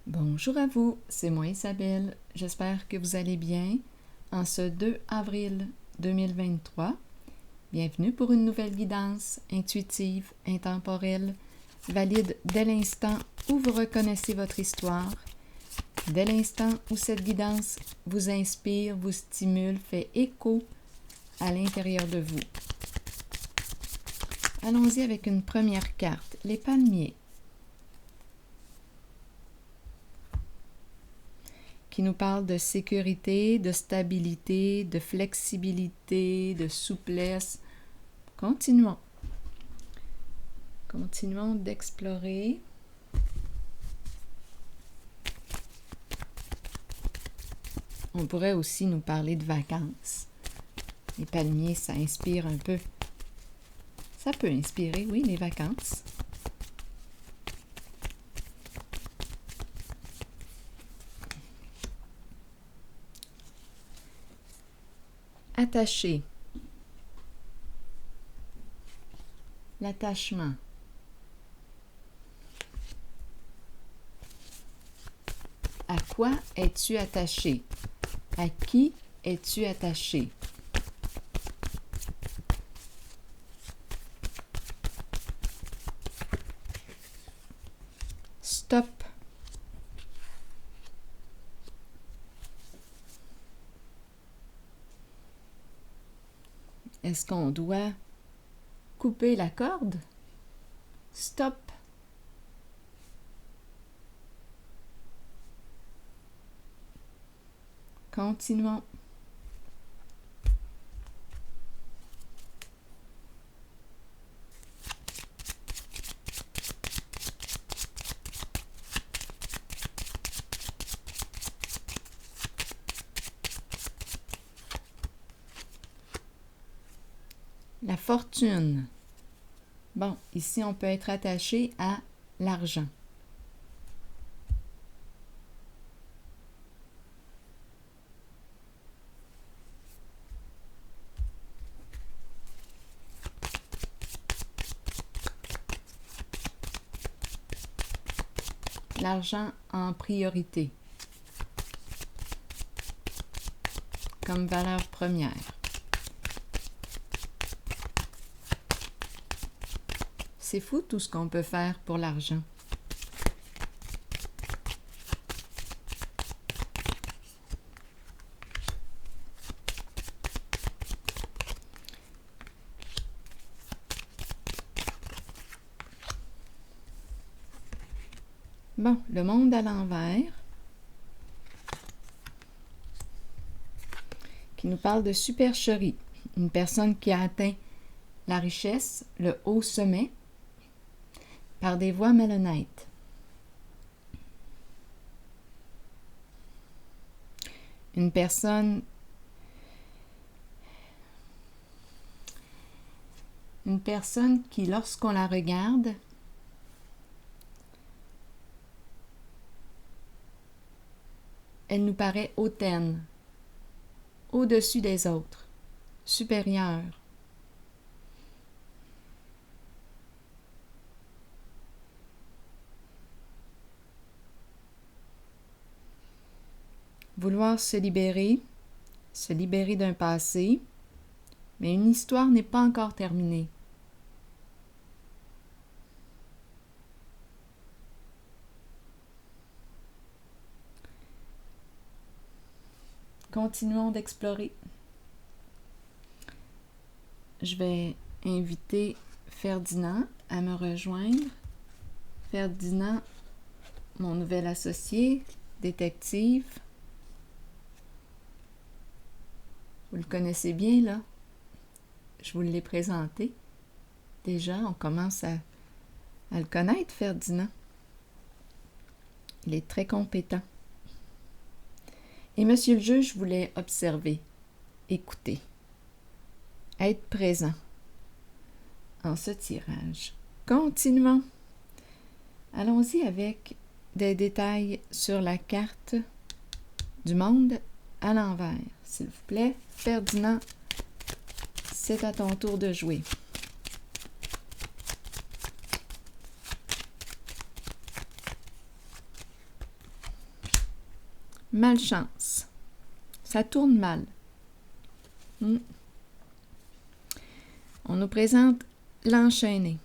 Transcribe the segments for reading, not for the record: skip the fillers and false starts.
Bonjour à vous, c'est moi Isabelle. J'espère que vous allez bien en ce 2 avril 2023. Bienvenue pour une nouvelle guidance intuitive, intemporelle, valide dès l'instant où vous reconnaissez votre histoire, dès l'instant où cette guidance vous inspire, vous stimule, fait écho à l'intérieur de vous. Allons-y avec une première carte, les palmiers, qui nous parle de sécurité, de stabilité, de flexibilité, de souplesse. Continuons. Continuons d'explorer. On pourrait aussi nous parler de vacances. Les palmiers, ça inspire un peu. Ça peut inspirer, oui, les vacances. Attaché. L'attachement. À quoi es-tu attaché? À qui es-tu attaché? Stop. Est-ce qu'on doit couper la corde? Stop. Continuons. La fortune. Bon, ici, on peut être attaché à l'argent. L'argent en priorité, comme valeur première. C'est fou tout ce qu'on peut faire pour l'argent. Bon, le monde à l'envers, qui nous parle de supercherie. Une personne qui a atteint la richesse, le haut sommet, par des voies malhonnêtes. Une personne qui, lorsqu'on la regarde, elle nous paraît hautaine, au-dessus des autres, supérieure. Vouloir se libérer d'un passé, mais une histoire n'est pas encore terminée. Continuons d'explorer. Je vais inviter Ferdinand à me rejoindre. Ferdinand, mon nouvel associé, détective. Vous le connaissez bien, là. Je vous l'ai présenté. Déjà, on commence à le connaître, Ferdinand. Il est très compétent. Et monsieur le juge voulait observer, écouter, être présent en ce tirage. Continuons. Allons-y avec des détails sur la carte du monde à l'envers. S'il vous plaît, Ferdinand, c'est à ton tour de jouer. malchance. Ça tourne mal. On nous présente l'enchaîné.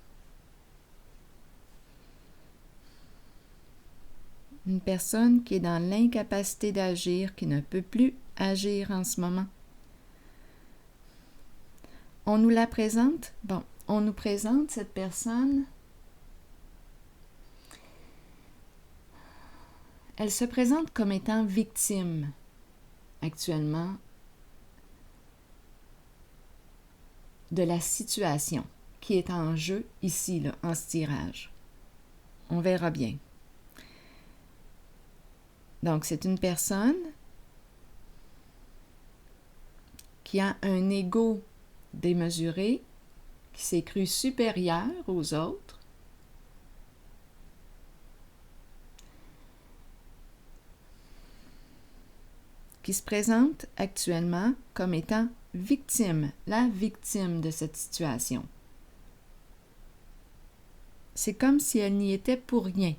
Une personne qui est dans l'incapacité d'agir, qui ne peut plus agir en ce moment. On nous la présente, on nous présente cette personne. Elle se présente comme étant victime actuellement de la situation qui est en jeu ici, là, en ce tirage. On verra bien. Donc, c'est une personne qui a un ego démesuré, qui s'est cru supérieur aux autres, qui se présente actuellement comme étant victime, la victime de cette situation. C'est comme si elle n'y était pour rien.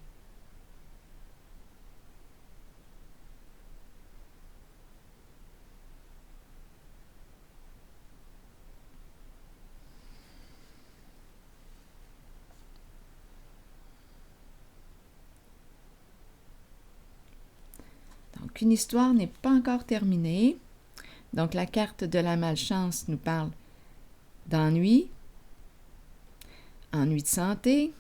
Donc, une histoire n'est pas encore terminée. Donc, la carte de la malchance nous parle d'ennui, ennui de santé.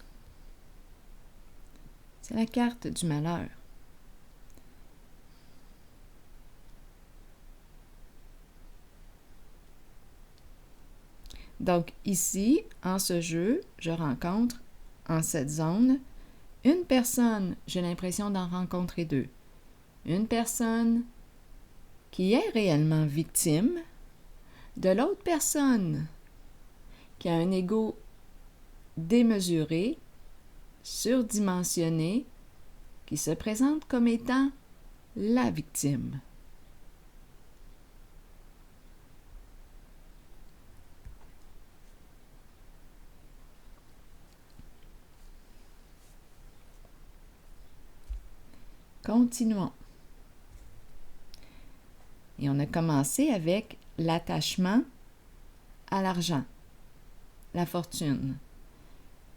C'est la carte du malheur. Donc, ici, en ce jeu, je rencontre, en cette zone, une personne, j'ai l'impression d'en rencontrer deux. Une personne qui est réellement victime de l'autre personne qui a un ego démesuré, surdimensionné, qui se présente comme étant la victime. Continuons. Et on a commencé avec l'attachement à l'argent, la fortune.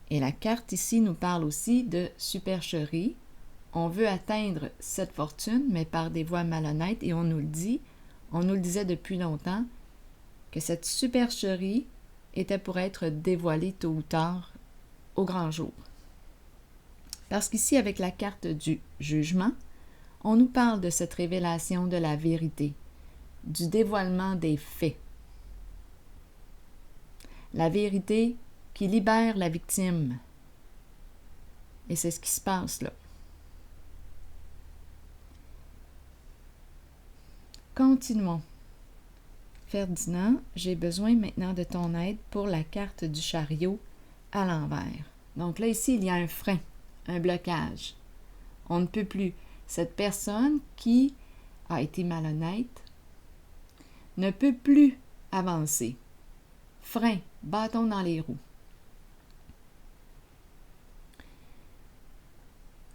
Et la carte ici nous parle aussi de supercherie. On veut atteindre cette fortune, mais par des voies malhonnêtes, et on nous le disait depuis longtemps, que cette supercherie était pour être dévoilée tôt ou tard au grand jour. Parce qu'ici, avec la carte du jugement, on nous parle de cette révélation de la vérité, du dévoilement des faits. La vérité qui libère la victime. Et c'est ce qui se passe là. Continuons. Ferdinand, j'ai besoin maintenant de ton aide pour la carte du chariot à l'envers. Donc là, ici, il y a un frein, un blocage. On ne peut plus. Cette personne qui a été malhonnête ne peut plus avancer. Frein, bâton dans les roues.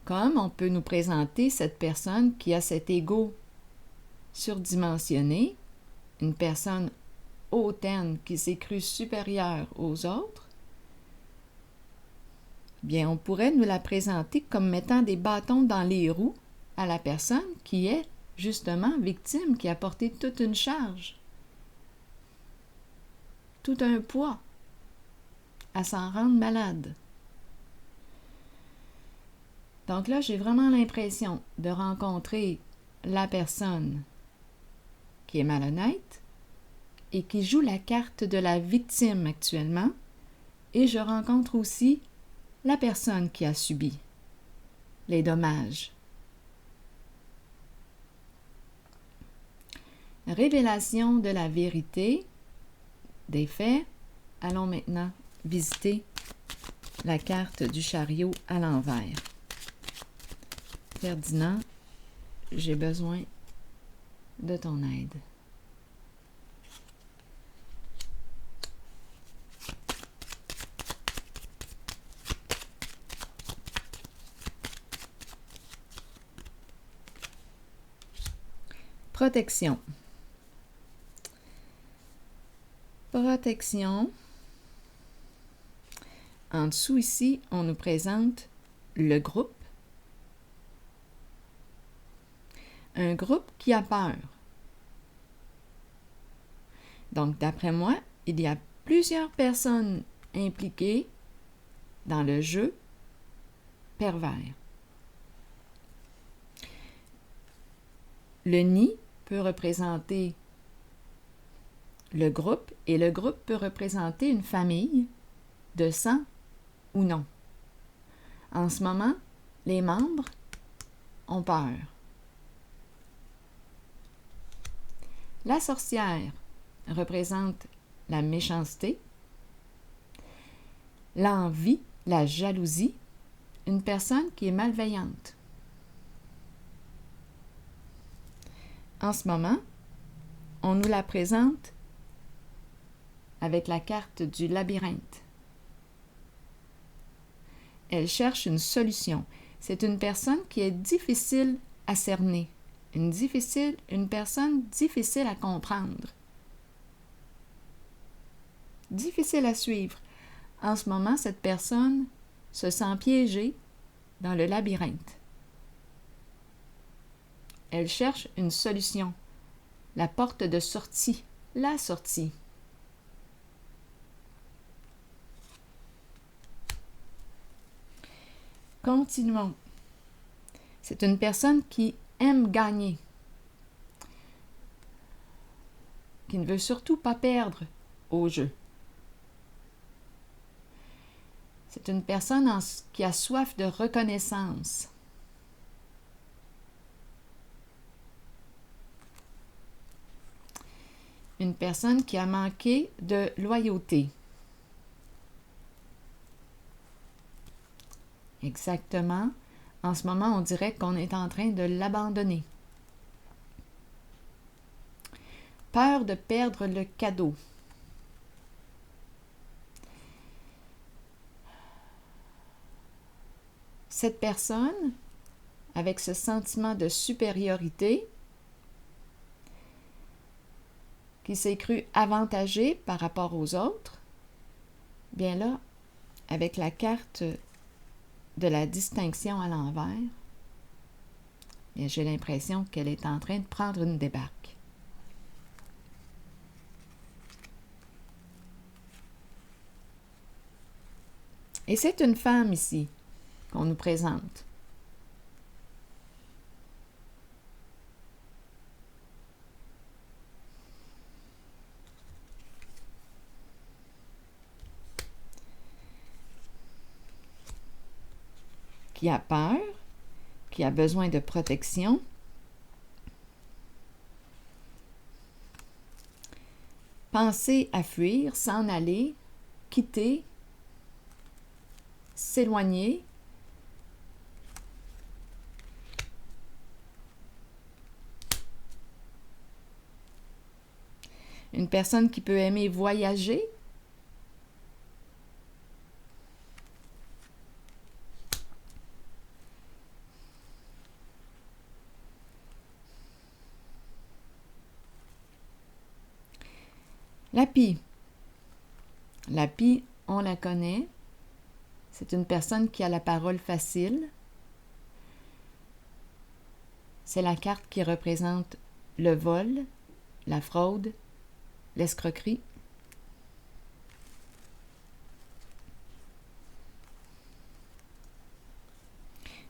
Comme on peut nous présenter cette personne qui a cet ego surdimensionné, une personne hautaine qui s'est crue supérieure aux autres, bien, on pourrait nous la présenter comme mettant des bâtons dans les roues à la personne qui est justement victime, qui a porté toute une charge, tout un poids, à s'en rendre malade. Donc là, j'ai vraiment l'impression de rencontrer la personne qui est malhonnête et qui joue la carte de la victime actuellement, et je rencontre aussi la personne qui a subi les dommages. Révélation de la vérité, des faits. Allons maintenant visiter la carte du chariot à l'envers. Ferdinand, j'ai besoin de ton aide. Protection. Protection. En dessous ici, on nous présente le groupe. Un groupe qui a peur. Donc, d'après moi, il y a plusieurs personnes impliquées dans le jeu pervers. Le nid peut représenter le groupe et le groupe peut représenter une famille de sang ou non. En ce moment, les membres ont peur. La sorcière représente la méchanceté, l'envie, la jalousie, une personne qui est malveillante. En ce moment, on nous la présente avec la carte du labyrinthe. Elle cherche une solution. C'est une personne qui est difficile à cerner, une personne difficile à comprendre, difficile à suivre. En ce moment, cette personne se sent piégée dans le labyrinthe. Elle cherche une solution, la porte de sortie, la sortie. Continuons. C'est une personne qui aime gagner, qui ne veut surtout pas perdre au jeu. C'est une personne qui a soif de reconnaissance. Une personne qui a manqué de loyauté. Exactement. En ce moment, on dirait qu'on est en train de l'abandonner. Peur de perdre le cadeau. Cette personne, avec ce sentiment de supériorité, qui s'est cru avantagée par rapport aux autres, bien là, avec la carte de la distinction à l'envers, j'ai l'impression qu'elle est en train de prendre une débarque. Et c'est une femme ici qu'on nous présente. Qui a peur, qui a besoin de protection. Penser à fuir, s'en aller, quitter, s'éloigner. Une personne qui peut aimer voyager. La pie. La pie, on la connaît. C'est une personne qui a la parole facile. C'est la carte qui représente le vol, la fraude, l'escroquerie.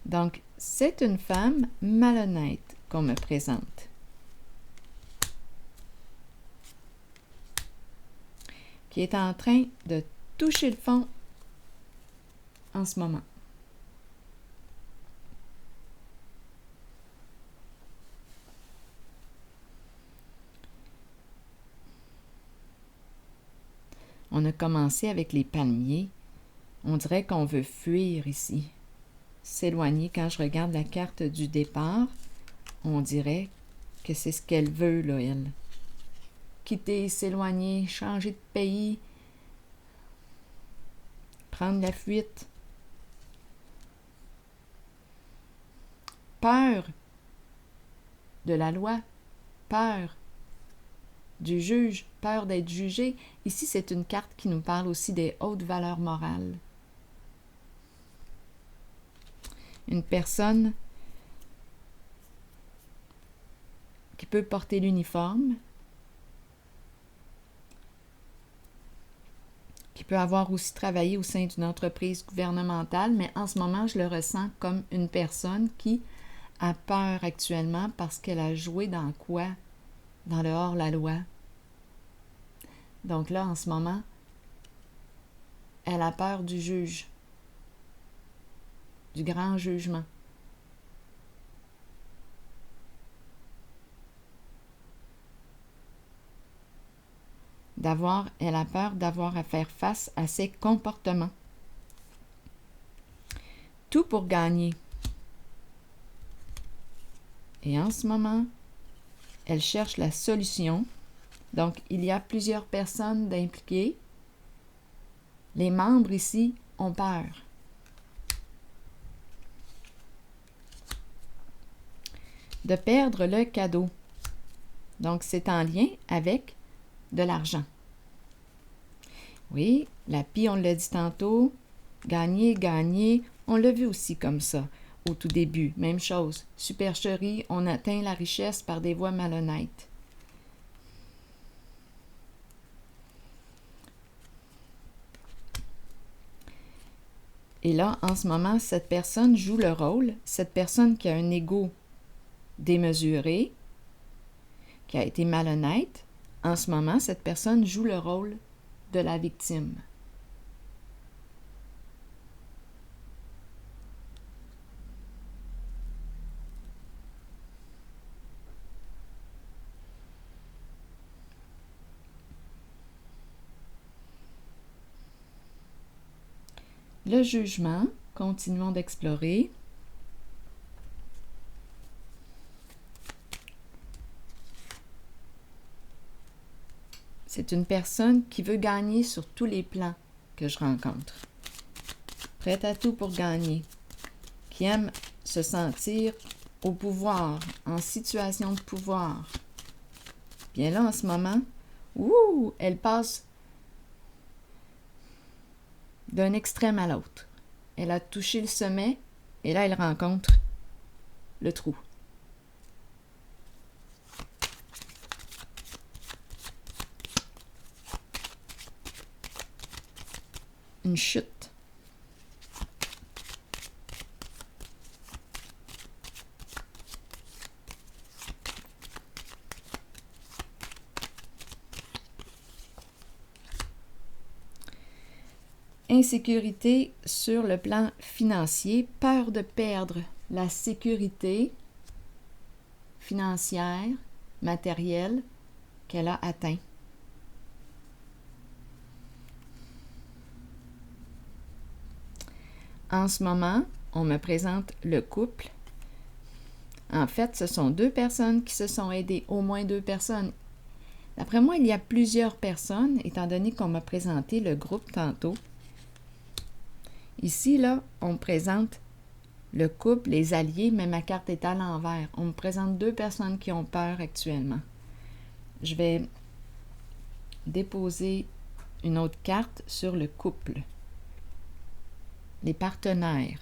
Donc, c'est une femme malhonnête qu'on me présente. Qui est en train de toucher le fond en ce moment. On a commencé avec les palmiers. On dirait qu'on veut fuir ici, s'éloigner. Quand je regarde la carte du départ, on dirait que c'est ce qu'elle veut, là, elle. Quitter, s'éloigner, changer de pays, prendre la fuite. Peur de la loi, peur du juge, peur d'être jugé. Ici, c'est une carte qui nous parle aussi des hautes valeurs morales. Une personne qui peut porter l'uniforme, qui peut avoir aussi travaillé au sein d'une entreprise gouvernementale, mais en ce moment, je le ressens comme une personne qui a peur actuellement parce qu'elle a joué dans quoi? Dans le hors-la-loi. Donc là, en ce moment, elle a peur du juge, du grand jugement. Elle a peur d'avoir à faire face à ses comportements. Tout pour gagner. Et en ce moment, elle cherche la solution. Donc, il y a plusieurs personnes impliquées. Les membres ici ont peur. De perdre le cadeau. Donc, c'est en lien avec de l'argent. Oui, la pie, on l'a dit tantôt, gagner, gagner, on l'a vu aussi comme ça au tout début. Même chose, supercherie, on atteint la richesse par des voies malhonnêtes. Et là, en ce moment, cette personne joue le rôle, cette personne qui a un ego démesuré, qui a été malhonnête, en ce moment, cette personne joue le rôle de la victime. Le jugement, continuons d'explorer. C'est une personne qui veut gagner sur tous les plans que je rencontre. Prête à tout pour gagner. Qui aime se sentir au pouvoir, en situation de pouvoir. Bien là, en ce moment, elle passe d'un extrême à l'autre. Elle a touché le sommet et là, elle rencontre le trou. Une chute. Insécurité sur le plan financier, peur de perdre la sécurité financière, matérielle qu'elle a atteint. En ce moment, on me présente le couple. En fait, ce sont deux personnes qui se sont aidées, au moins deux personnes. D'après moi, il y a plusieurs personnes, étant donné qu'on m'a présenté le groupe tantôt. Ici, là, on me présente le couple, les alliés, mais ma carte est à l'envers. On me présente deux personnes qui ont peur actuellement. Je vais déposer une autre carte sur le couple. Les partenaires.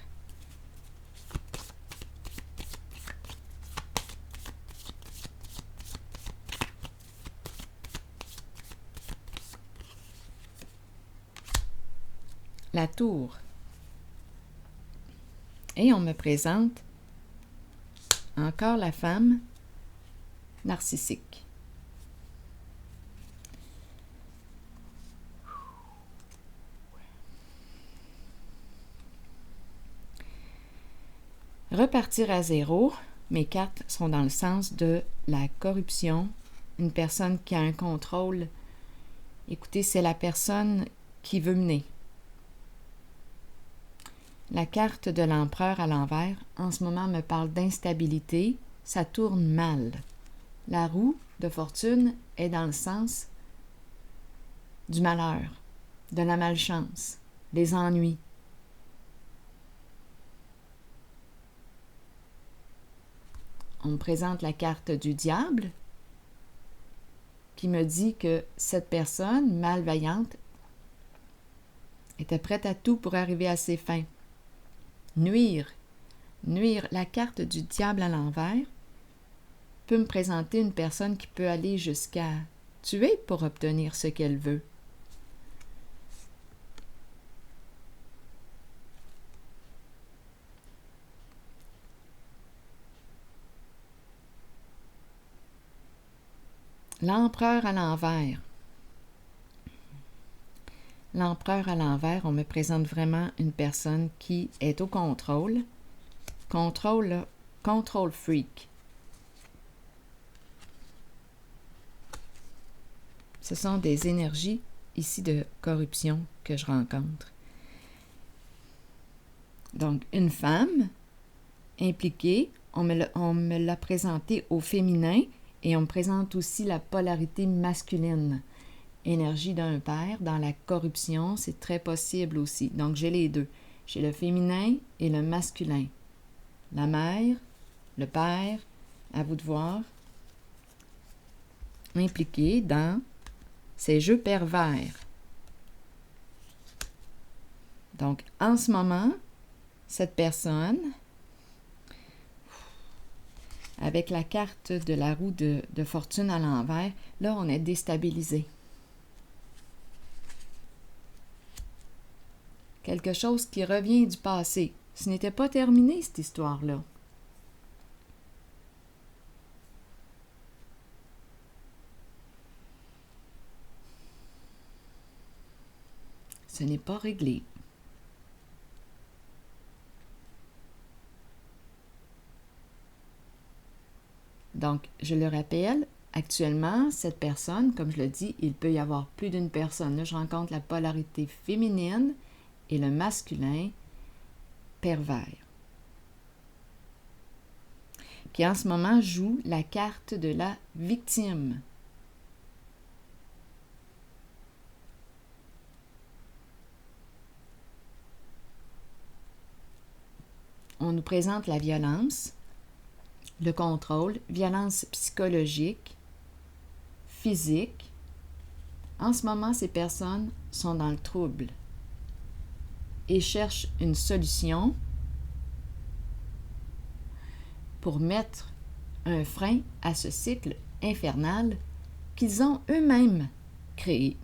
La tour. Et on me présente encore la femme narcissique. Repartir à zéro, mes cartes sont dans le sens de la corruption. Une personne qui a un contrôle. Écoutez, c'est la personne qui veut mener. La carte de l'empereur à l'envers, en ce moment, me parle d'instabilité. Ça tourne mal. La roue de fortune est dans le sens du malheur, de la malchance, des ennuis. On me présente la carte du diable, qui me dit que cette personne malveillante était prête à tout pour arriver à ses fins. Nuire. La carte du diable à l'envers peut me présenter une personne qui peut aller jusqu'à tuer pour obtenir ce qu'elle veut. L'empereur à l'envers. L'empereur à l'envers, on me présente vraiment une personne qui est au contrôle. Contrôle freak. Ce sont des énergies ici de corruption que je rencontre. Donc, une femme impliquée, on me l'a présentée au féminin et on me présente aussi la polarité masculine. Énergie d'un père dans la corruption, c'est très possible aussi. Donc, j'ai les deux. J'ai le féminin et le masculin. La mère, le père, à vous de voir, impliqués dans ces jeux pervers. Donc, en ce moment, cette personne, avec la carte de la roue de fortune à l'envers, là, on est déstabilisé. Quelque chose qui revient du passé. Ce n'était pas terminé, cette histoire-là. Ce n'est pas réglé. Donc, je le rappelle, actuellement, cette personne, comme je le dis, il peut y avoir plus d'une personne. Là, je rencontre la polarité féminine et le masculin pervers, qui en ce moment joue la carte de la victime. On nous présente la violence, le contrôle, violence psychologique, physique. En ce moment, ces personnes sont dans le trouble et cherchent une solution pour mettre un frein à ce cycle infernal qu'ils ont eux-mêmes créé.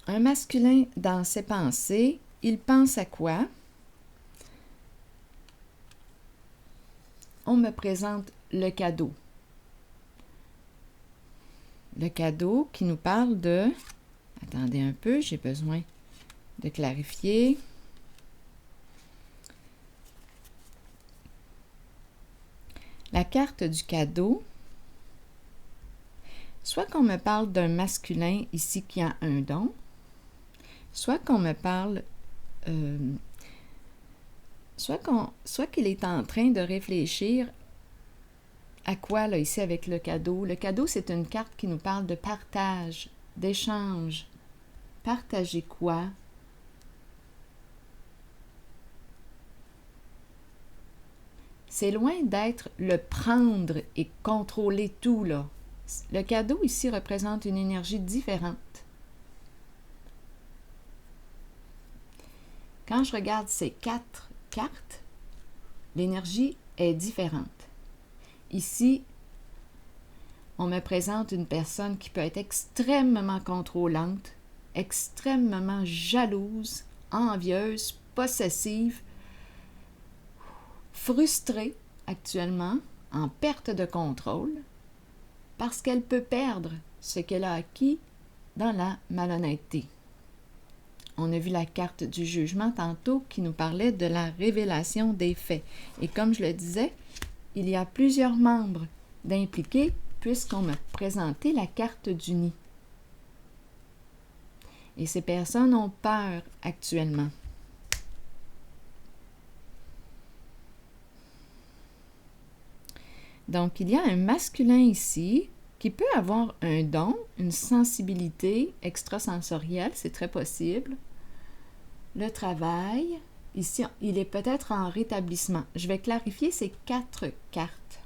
Un masculin, dans ses pensées, il pense à quoi? On me présente le cadeau. Le cadeau qui nous parle de... Attendez un peu, j'ai besoin de clarifier. La carte du cadeau, soit qu'on me parle d'un masculin ici qui a un don, soit qu'on me parle, soit qu'il est en train de réfléchir à quoi, là, ici, avec le cadeau. Le cadeau, c'est une carte qui nous parle de partage, d'échange. Partager quoi? C'est loin d'être le prendre et contrôler tout, là. Le cadeau, ici, représente une énergie différente. Quand je regarde ces 4 cartes, l'énergie est différente. Ici, on me présente une personne qui peut être extrêmement contrôlante, extrêmement jalouse, envieuse, possessive, frustrée actuellement, en perte de contrôle, parce qu'elle peut perdre ce qu'elle a acquis dans la malhonnêteté. On a vu la carte du jugement tantôt qui nous parlait de la révélation des faits. Et comme je le disais, il y a plusieurs membres d'impliqués puisqu'on m'a présenté la carte du nid. Et ces personnes ont peur actuellement. Donc, il y a un masculin ici qui peut avoir un don, une sensibilité extrasensorielle, c'est très possible. Le travail, ici, il est peut-être en rétablissement. Je vais clarifier ces 4 cartes.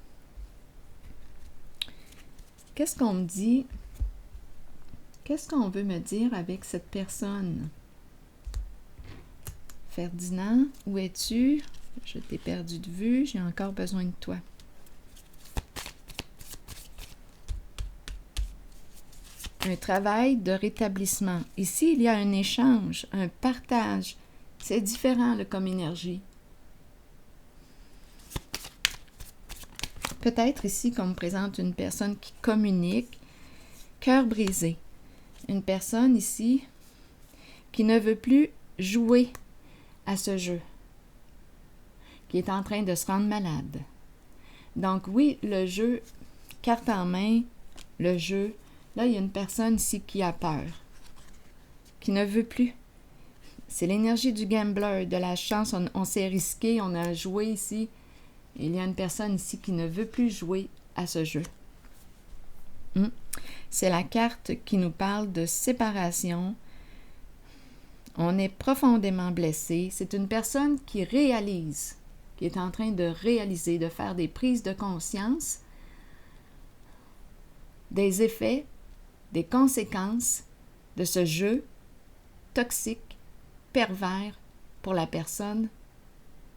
Qu'est-ce qu'on me dit? Qu'est-ce qu'on veut me dire avec cette personne? Ferdinand, où es-tu? Je t'ai perdu de vue, j'ai encore besoin de toi. Un travail de rétablissement. Ici, il y a un échange, un partage. C'est différent là, comme énergie. Peut-être ici qu'on me présente une personne qui communique, cœur brisé. Une personne ici qui ne veut plus jouer à ce jeu, qui est en train de se rendre malade. Donc oui, le jeu, carte en main, le jeu, là, il y a une personne ici qui a peur, qui ne veut plus. C'est l'énergie du gambler, de la chance, on s'est risqué, on a joué ici. Il y a une personne ici qui ne veut plus jouer à ce jeu. C'est la carte qui nous parle de séparation. On est profondément blessé. C'est une personne qui réalise, qui est en train de réaliser, de faire des prises de conscience des effets, des conséquences de ce jeu toxique, pervers pour la personne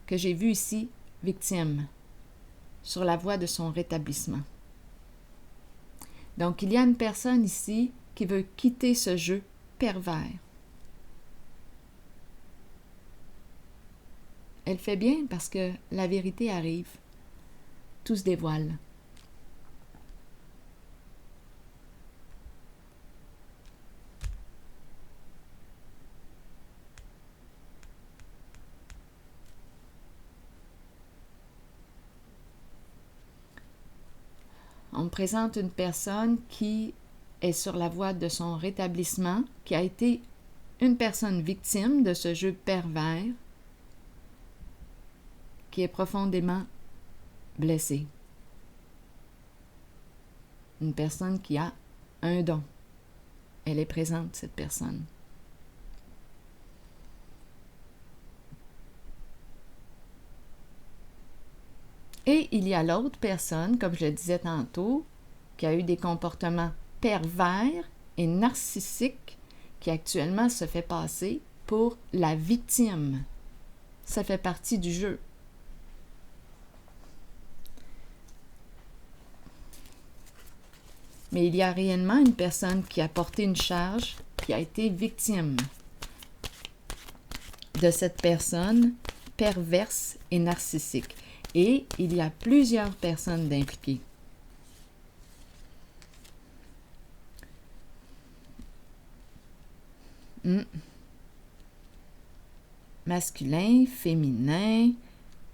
que j'ai vue ici, victime, sur la voie de son rétablissement. Donc, il y a une personne ici qui veut quitter ce jeu pervers. Elle fait bien parce que la vérité arrive. Tout se dévoile. On me présente une personne qui est sur la voie de son rétablissement, qui a été une personne victime de ce jeu pervers, qui est profondément blessée. Une personne qui a un don. Elle est présente, cette personne. Et il y a l'autre personne, comme je le disais tantôt, qui a eu des comportements pervers et narcissiques, qui actuellement se fait passer pour la victime. Ça fait partie du jeu. Mais il y a réellement une personne qui a porté une charge, qui a été victime de cette personne perverse et narcissique. Et il y a plusieurs personnes impliquées. Masculin, féminin,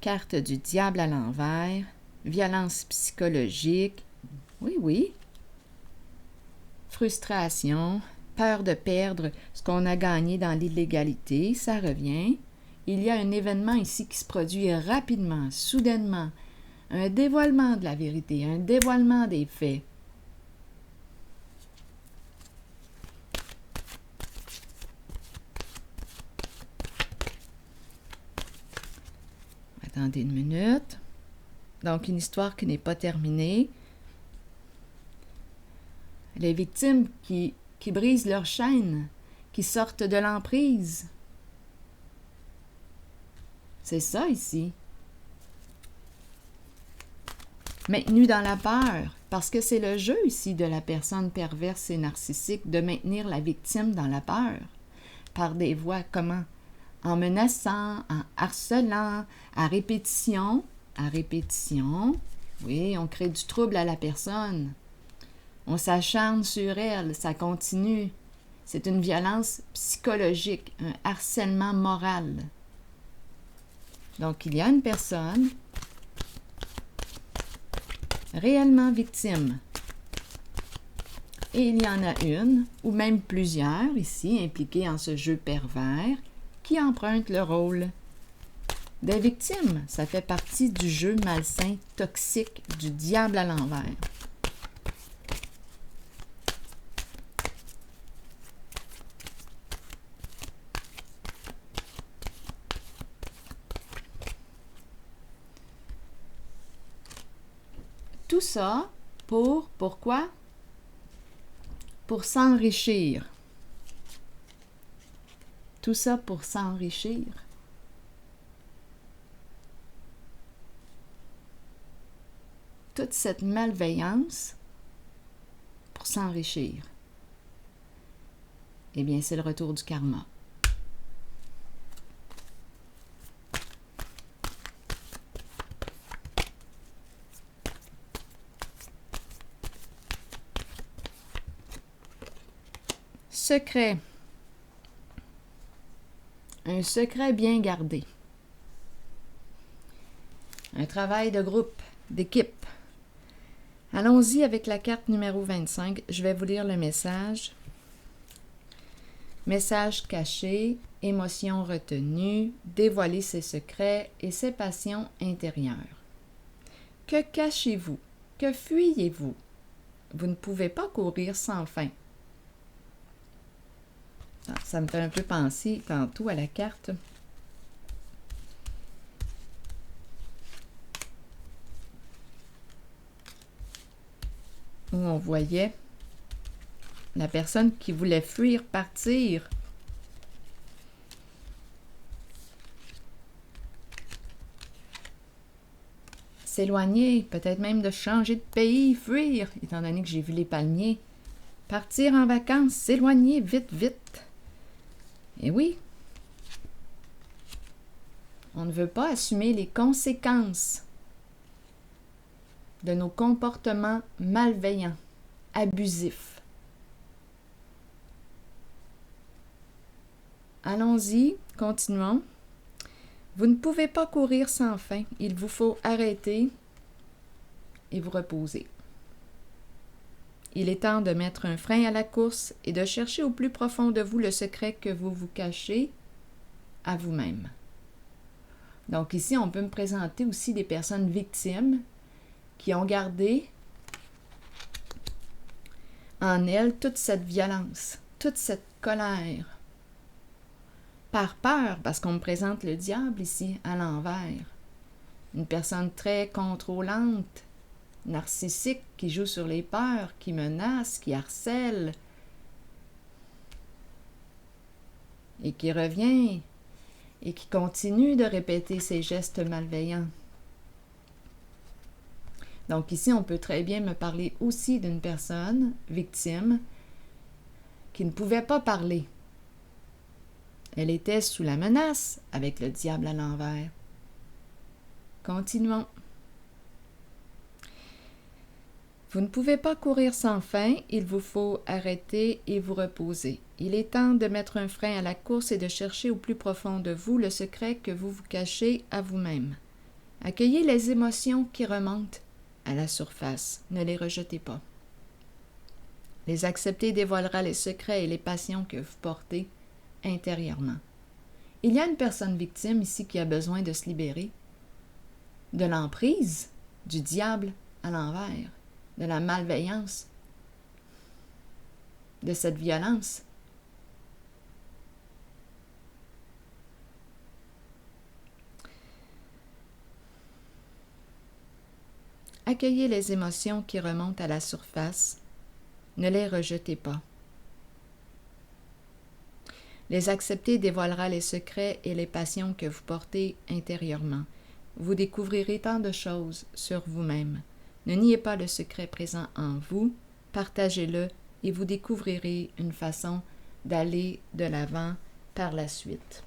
carte du diable à l'envers, violence psychologique, oui. Frustration, peur de perdre ce qu'on a gagné dans l'illégalité, ça revient. Il y a un événement ici qui se produit rapidement, soudainement, un dévoilement de la vérité, un dévoilement des faits. Attendez une minute. Donc, une histoire qui n'est pas terminée. Les victimes qui brisent leur chaîne, qui sortent de l'emprise. C'est ça ici. Maintenu dans la peur, parce que c'est le jeu ici de la personne perverse et narcissique de maintenir la victime dans la peur. Par des voies comment? En menaçant, en harcelant, à répétition. Oui, on crée du trouble à la personne. On s'acharne sur elle, ça continue. C'est une violence psychologique, un harcèlement moral. Donc, il y a une personne réellement victime. Et il y en a une, ou même plusieurs ici, impliquées en ce jeu pervers, qui empruntent le rôle des victimes. Ça fait partie du jeu malsain, toxique, du diable à l'envers. tout ça pourquoi? Pour s'enrichir. Tout ça pour s'enrichir. Toute cette malveillance pour s'enrichir. Eh bien, c'est le retour du karma. Secret. Un secret bien gardé. Un travail de groupe, d'équipe. Allons-y avec la carte numéro 25. Je vais vous lire le message. Message caché, émotion retenue, dévoiler ses secrets et ses passions intérieures. Que cachez-vous? Que fuyez-vous? Vous ne pouvez pas courir sans fin. Ça me fait un peu penser tantôt à la carte. Où on voyait la personne qui voulait fuir, partir. S'éloigner, peut-être même de changer de pays, fuir, étant donné que j'ai vu les palmiers. Partir en vacances, s'éloigner vite, vite. Et oui, on ne veut pas assumer les conséquences de nos comportements malveillants, abusifs. Allons-y, continuons. Vous ne pouvez pas courir sans fin. Il vous faut arrêter et vous reposer. Il est temps de mettre un frein à la course et de chercher au plus profond de vous le secret que vous vous cachez à vous-même. Donc ici, on peut me présenter aussi des personnes victimes qui ont gardé en elles toute cette violence, toute cette colère, par peur, parce qu'on me présente le diable ici à l'envers. Une personne très contrôlante, narcissique, qui joue sur les peurs, qui menace, qui harcèle, et qui revient, et qui continue de répéter ses gestes malveillants. Donc ici, on peut très bien me parler aussi d'une personne victime qui ne pouvait pas parler. Elle était sous la menace avec le diable à l'envers. Continuons. Vous ne pouvez pas courir sans fin, il vous faut arrêter et vous reposer. Il est temps de mettre un frein à la course et de chercher au plus profond de vous le secret que vous vous cachez à vous-même. Accueillez les émotions qui remontent à la surface, ne les rejetez pas. Les accepter dévoilera les secrets et les passions que vous portez intérieurement. Il y a une personne victime ici qui a besoin de se libérer de l'emprise du diable à l'envers, de la malveillance, de cette violence. Accueillez les émotions qui remontent à la surface, ne les rejetez pas. Les accepter dévoilera les secrets et les passions que vous portez intérieurement. Vous découvrirez tant de choses sur vous-même. Ne niez pas le secret présent en vous, partagez-le et vous découvrirez une façon d'aller de l'avant par la suite.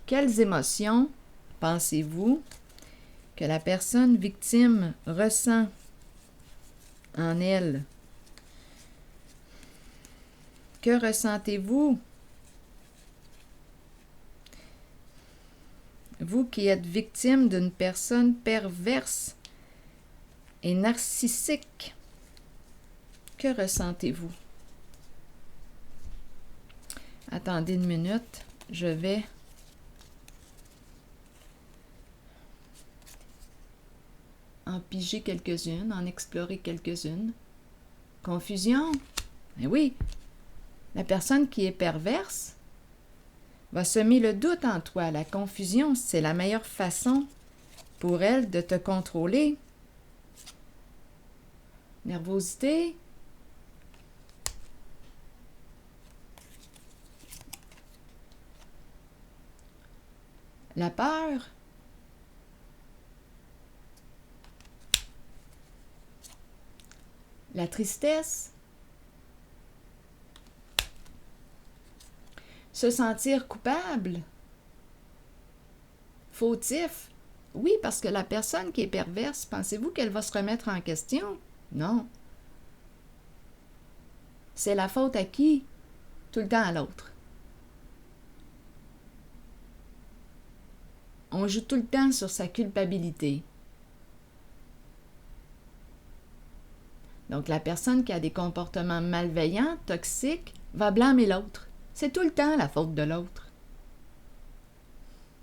Quelles émotions pensez-vous que la personne victime ressent en elle? Que ressentez-vous? Vous qui êtes victime d'une personne perverse et narcissique, que ressentez-vous? Attendez une minute, je vais en piger quelques-unes, en explorer quelques-unes. Confusion? Eh oui, la personne qui est perverse va semer le doute en toi. La confusion, c'est la meilleure façon pour elle de te contrôler. Nervosité. La peur. La tristesse. Se sentir coupable. Fautif. Oui, parce que la personne qui est perverse, pensez-vous qu'elle va se remettre en question? Non. C'est la faute à qui? Tout le temps à l'autre. On joue tout le temps sur sa culpabilité. Donc, la personne qui a des comportements malveillants, toxiques, va blâmer l'autre. C'est tout le temps la faute de l'autre.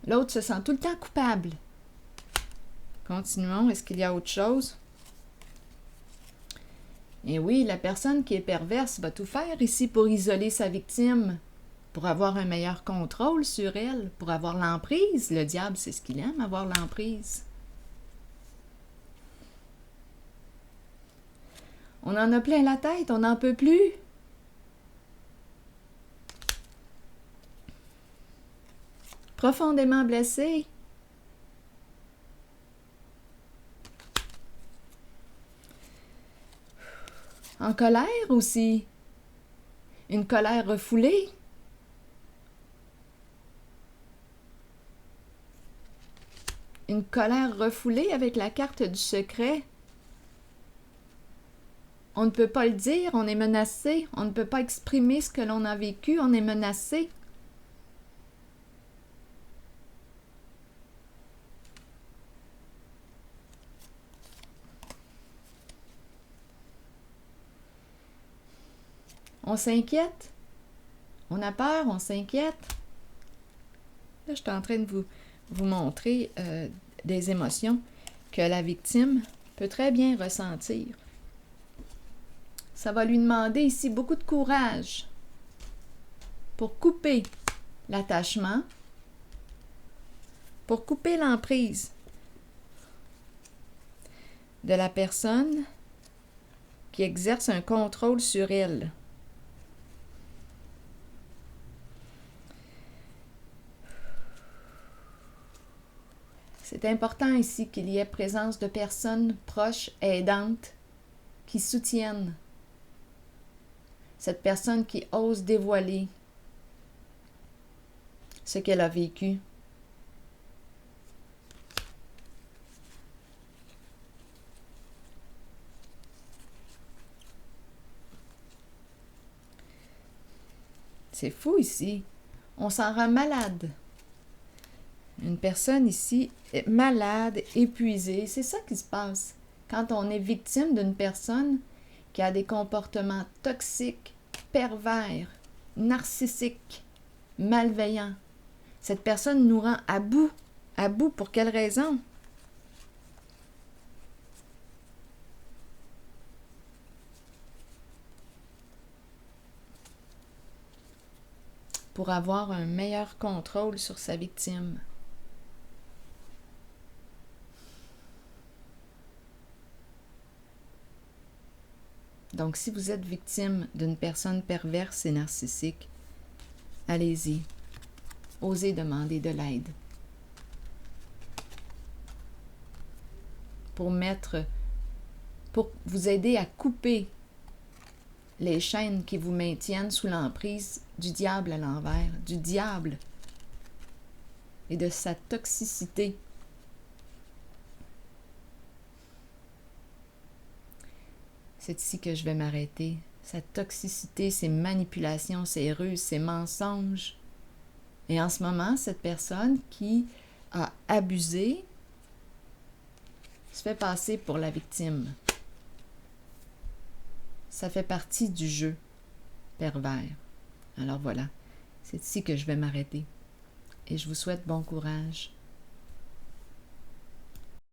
L'autre se sent tout le temps coupable. Continuons. Est-ce qu'il y a autre chose? Et oui, la personne qui est perverse va tout faire ici pour isoler sa victime, pour avoir un meilleur contrôle sur elle, pour avoir l'emprise. Le diable, c'est ce qu'il aime, avoir l'emprise. On en a plein la tête, on n'en peut plus. Profondément blessé. En colère aussi. Une colère refoulée. Une colère refoulée avec la carte du secret. On ne peut pas le dire, on est menacé. On ne peut pas exprimer ce que l'on a vécu, on est menacé. On s'inquiète. On a peur, on s'inquiète. Là, je suis en train de vous montrer des émotions que la victime peut très bien ressentir. Ça va lui demander ici beaucoup de courage pour couper l'attachement, pour couper l'emprise de la personne qui exerce un contrôle sur elle. C'est important ici qu'il y ait présence de personnes proches, aidantes, qui soutiennent cette personne qui ose dévoiler ce qu'elle a vécu. C'est fou ici. On s'en rend malade. Une personne ici est malade, épuisée. C'est ça qui se passe quand on est victime d'une personne qui a des comportements toxiques, pervers, narcissiques, malveillants. Cette personne nous rend à bout. À bout pour quelle raison? Pour avoir un meilleur contrôle sur sa victime. Donc, si vous êtes victime d'une personne perverse et narcissique, allez-y. Osez demander de l'aide. Pour vous aider à couper les chaînes qui vous maintiennent sous l'emprise du diable à l'envers, du diable et de sa toxicité. C'est ici que je vais m'arrêter. Sa toxicité, ses manipulations, ses ruses, ses mensonges. Et en ce moment, cette personne qui a abusé se fait passer pour la victime. Ça fait partie du jeu pervers. Alors voilà, c'est ici que je vais m'arrêter. Et je vous souhaite bon courage.